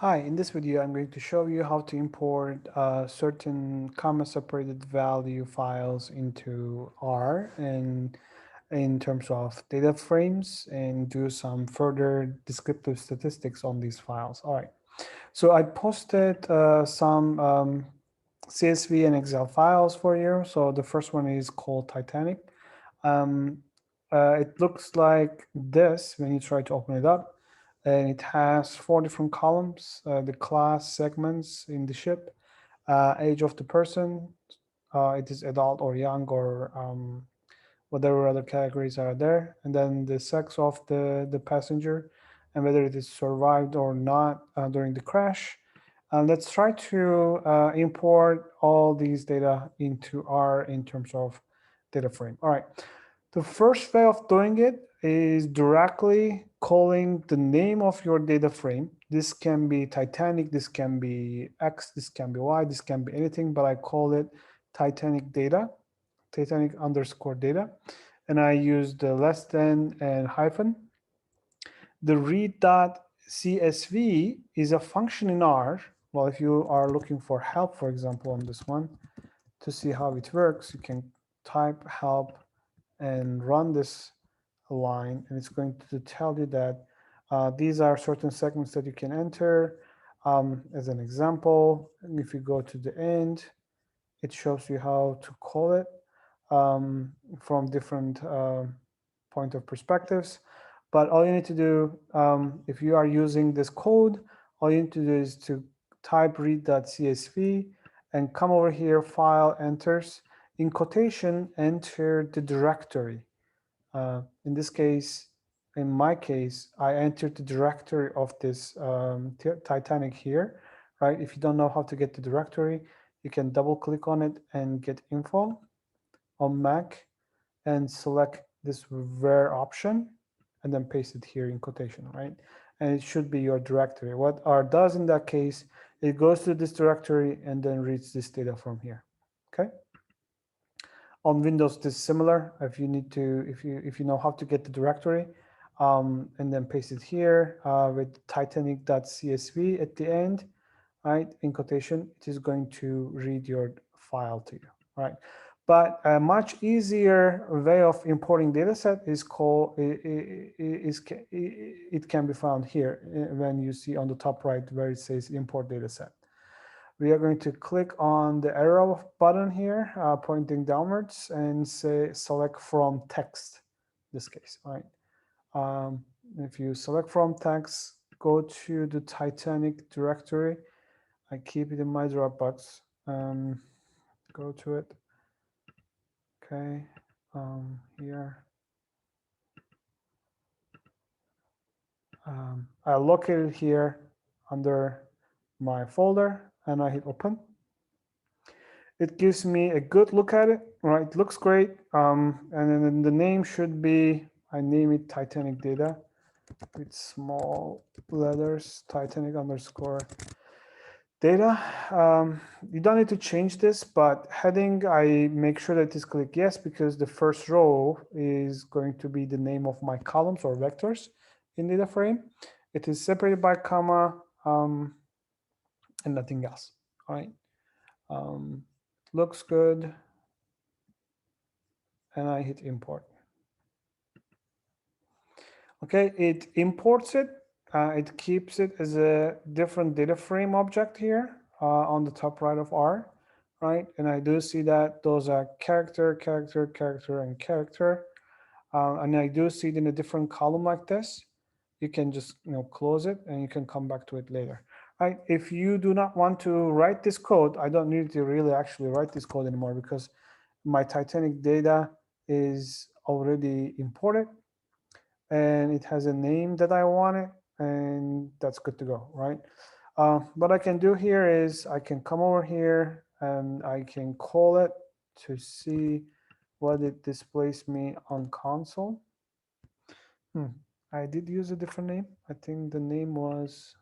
Hi, in this video, I'm going to show you how to import certain comma-separated value files into R and in terms of data frames and do some further descriptive statistics on these files. All right, so I posted some CSV and Excel files for you. So the first one is called Titanic. Um, it looks like this when you try to open it up, and it has four different columns: the class, segments in the ship, age of the person, it is adult or young or whatever other categories are there, and then the sex of the passenger, and whether it is survived or not during the crash. Let's try to import all these data into R in terms of data frame. All right. The first way of doing it is directly calling the name of your data frame. This can be Titanic, this can be X, this can be Y, this can be anything, but I call it Titanic data, Titanic underscore data. And I use the less than and hyphen. The read.csv is a function in R. Well, if you are looking for help, for example, on this one, to see how it works, you can type help and run this line, and it's going to tell you that these are certain segments that you can enter. As an example, if you go to the end, it shows you how to call it from different point of perspectives. But all you need to do, if you are using this code, all you need to do is to type read.csv and come over here, file, enters. In quotation, enter the directory. In this case, in my case, I entered the directory of this Titanic here, right? If you don't know how to get the directory, you can double click on it and get info on Mac and select this where option and then paste it here in quotation, right? And it should be your directory. What R does in that case, it goes to this directory and then reads this data from here, okay? On Windows, this is similar. If you need to, if you know how to get the directory, and then paste it here with titanic.csv at the end, right? In quotation, it is going to read your file to you, right? But a much easier way of importing dataset is called it can be found here when you see on the top right where it says import dataset. We are going to click on the arrow button here, pointing downwards, and say select from text, this case, right? If you select from text, go to the Titanic directory. I keep it in my Dropbox. Go to it. Okay, here. I locate it here under my folder and I hit open. It gives me a good look at it, right? It looks great. And then the name should be, I name it Titanic data with small letters, Titanic underscore data. You don't need to change this, but heading, I make sure that is click yes, because the first row is going to be the name of my columns or vectors in data frame. It is separated by comma and nothing else, all right? Looks good. And I hit import. Okay, it imports it. It keeps it as a different data frame object here on the top right of R, right? And I do see that those are character, character, character, and character. And I do see it in a different column like this. You can just close it and you can come back to it later. Right? If you do not want to write this code, I don't need to really actually write this code anymore because my Titanic data is already imported and it has a name that I want it, and that's good to go, right? What I can do here is I can come over here and I can call it to see what it displays me on console. I did use a different name. I think the name was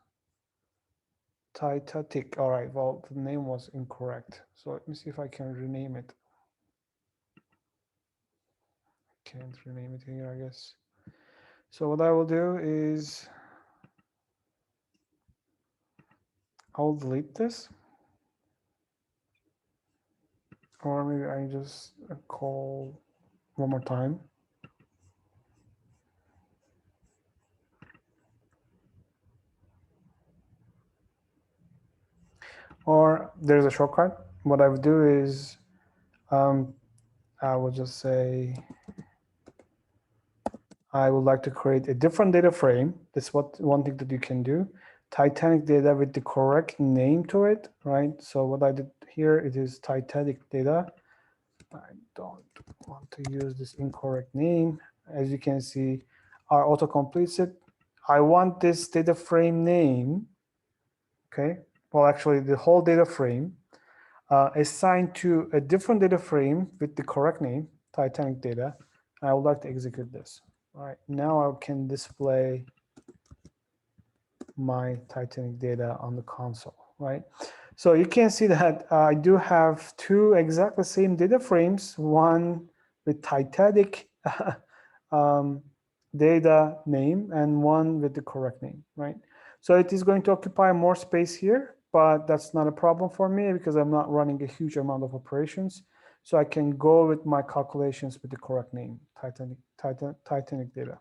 Titatic. All right, well, the name was incorrect. So let me see if I can rename it. Can't rename it here, I guess. So what I will do is I'll delete this. Or maybe I just call one more time. Or there's a shortcut. What I would do is I will just say I would like to create a different data frame. That's what one thing that you can do. Titanic data with the correct name to it, right? So what I did here, it is Titanic data. I don't want to use this incorrect name. As you can see, our auto completes it. I want this data frame name, okay? Well, actually the whole data frame assigned to a different data frame with the correct name, Titanic data. I would like to execute this. All right, now I can display my Titanic data on the console, right? So you can see that I do have two exactly same data frames, one with Titanic data name and one with the correct name, right? So it is going to occupy more space here, but that's not a problem for me because I'm not running a huge amount of operations. So I can go with my calculations with the correct name, Titanic data.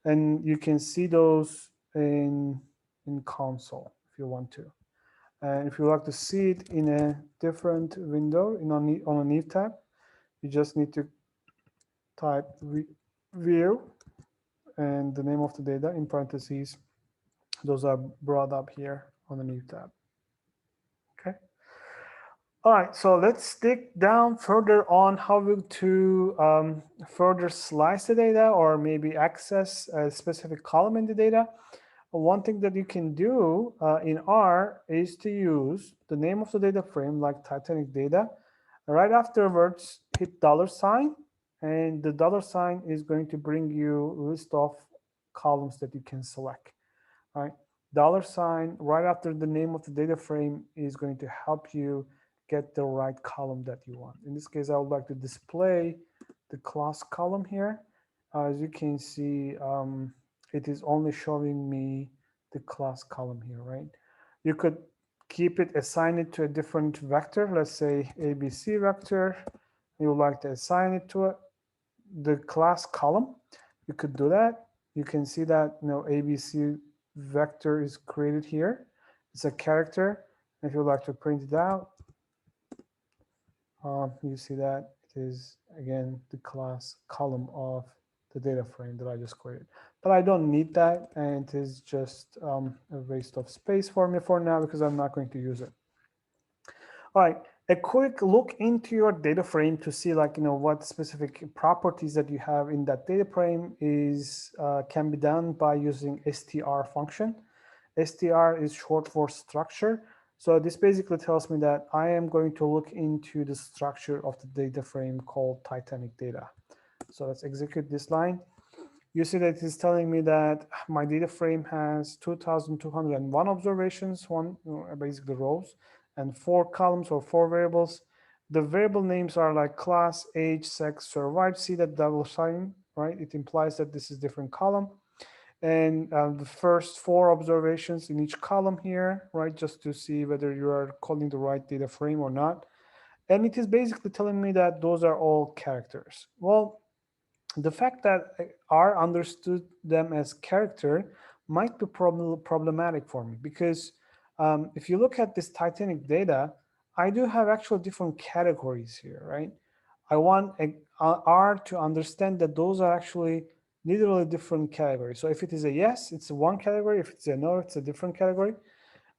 And you can see those in console if you want to. And if you like to see it in a different window on a new tab, you just need to type view and the name of the data in parentheses. Those are brought up here on the new tab. Okay. All right, so let's dig down further on how to further slice the data or maybe access a specific column in the data. One thing that you can do in R is to use the name of the data frame like Titanic data. Right afterwards, hit $, and the $sign is going to bring you a list of columns that you can select. Right? $, right after the name of the data frame is going to help you get the right column that you want. In this case, I would like to display the class column here. As you can see, it is only showing me the class column here, right? You could keep it, assign it to a different vector, let's say ABC vector. You would like to assign it to the class column. You could do that. You can see that ABC vector is created here. It's a character. If you would like to print it out, you see that it is again the class column of the data frame that I just created. But I don't need that, and it is just a waste of space for me for now because I'm not going to use it. All right, a quick look into your data frame to see what specific properties that you have in that data frame is can be done by using str function. Str is short for structure. So this basically tells me that I am going to look into the structure of the data frame called Titanic data. So let's execute this line. You see that it's telling me that my data frame has 2,201 observations, basically rows, and 4 columns or 4 variables. The variable names are like class, age, sex, survived. See that $sign, right? It implies that this is different column. And the first 4 observations in each column here, right? Just to see whether you are calling the right data frame or not. And it is basically telling me that those are all characters. Well, the fact that R understood them as character might be problematic for me because if you look at this Titanic data, I do have actual different categories here, right? I want R to understand that those are actually literally different categories. So if it is a yes, it's one category. If it's a no, it's a different category.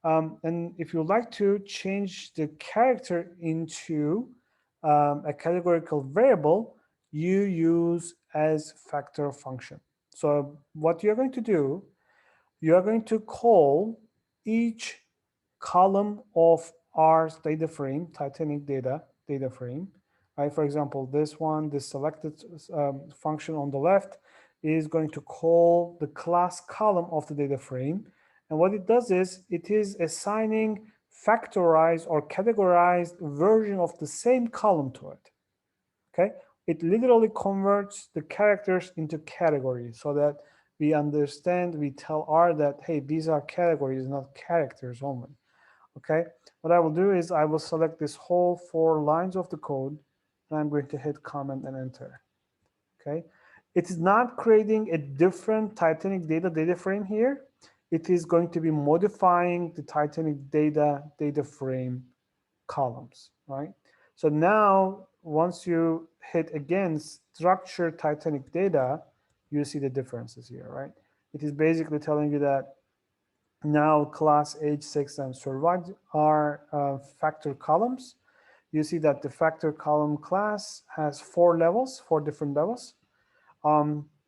And if you like to change the character into a categorical variable, you use as factor function. So what you're going to do, you are going to call each column of our data frame, Titanic data frame. Right? For example, this one, the selected function on the left is going to call the class column of the data frame. And what it does is it is assigning factorized or categorized version of the same column to it. Okay, it literally converts the characters into categories so that we understand, we tell R that, hey, these are categories, not characters only. Okay, what I will do is I will select this whole 4 lines of the code, and I'm going to hit Command and Enter. Okay, it is not creating a different Titanic data frame here. It is going to be modifying the Titanic data frame columns, right? So now, once you hit again structure Titanic data, you see the differences here, right? It is basically telling you that now class, age, sex, and survived are factor columns. You see that the factor column class has 4 levels, 4 different levels.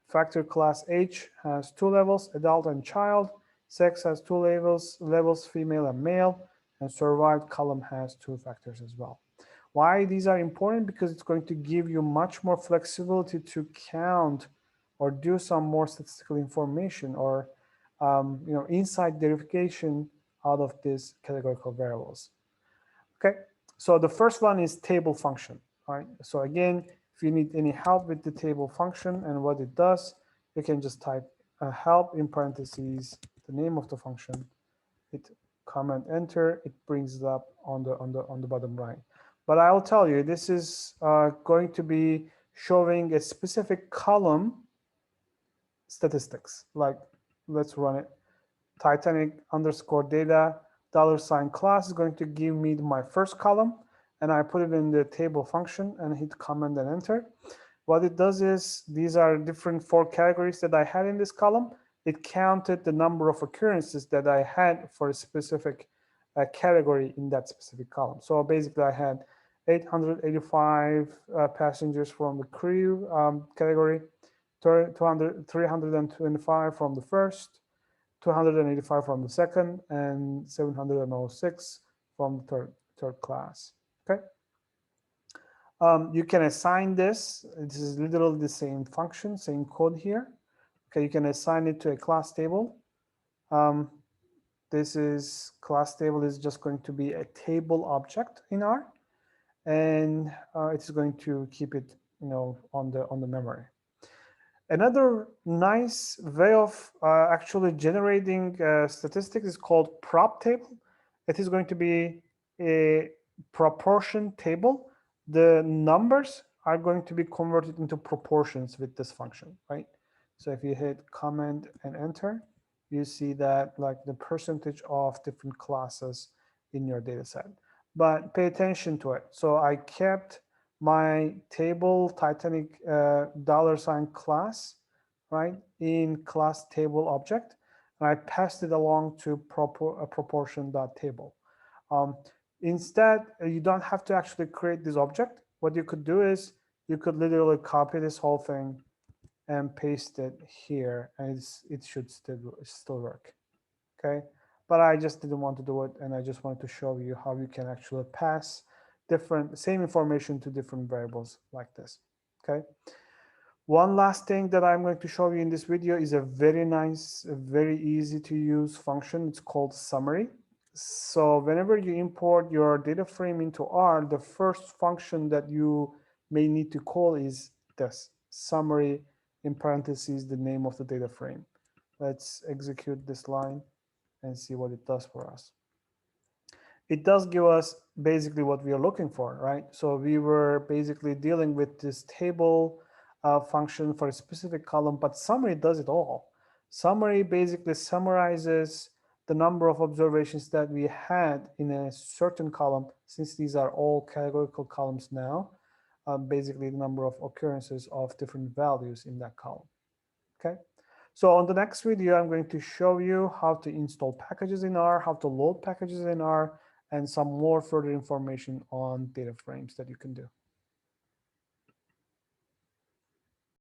Factor class age has 2 levels, adult and child. Sex has 2 levels, female and male. And survived column has 2 factors as well. Why these are important? Because it's going to give you much more flexibility to count or do some more statistical information or inside verification out of these categorical variables. Okay, so the first one is table function. Right. So again, if you need any help with the table function and what it does, you can just type help in parentheses the name of the function. Hit Command Enter. It brings it up on the bottom right. But I'll tell you, this is going to be showing a specific column statistics. Like, let's run it. Titanic underscore data $ class is going to give me my first column, and I put it in the table function and hit Command and Enter. What it does is these are different 4 categories that I had in this column. It counted the number of occurrences that I had for a specific category in that specific column. So basically, I had 885 passengers from the crew category, 325 from the first, 285 from the second, and 706 from the third class. Okay. You can assign this. This is literally the same function, same code here. Okay, you can assign it to a class table. This is class table is just going to be a table object in R, and it's going to keep it, on the memory. Another nice way of actually generating statistics is called prop table. It is going to be a proportion table. The numbers are going to be converted into proportions with this function, right? So if you hit Command and Enter, you see that like the percentage of different classes in your data set. But pay attention to it. So I kept my table Titanic $ class, right, in class table object, and I passed it along to proportion.table. Instead, you don't have to actually create this object. What you could do is you could literally copy this whole thing and paste it here, and it should still work. Okay, but I just didn't want to do it, and I just wanted to show you how you can actually pass same information to different variables like this. Okay. One last thing that I'm going to show you in this video is a very nice, very easy to use function. It's called summary. So whenever you import your data frame into R, the first function that you may need to call is this summary, in parentheses the name of the data frame. Let's execute this line and see what it does for us. It does give us basically what we are looking for, right? So we were basically dealing with this table function for a specific column, but summary does it all. Summary basically summarizes the number of observations that we had in a certain column, since these are all categorical columns now, basically the number of occurrences of different values in that column. Okay. So on the next video, I'm going to show you how to install packages in R, how to load packages in R, and some more further information on data frames that you can do.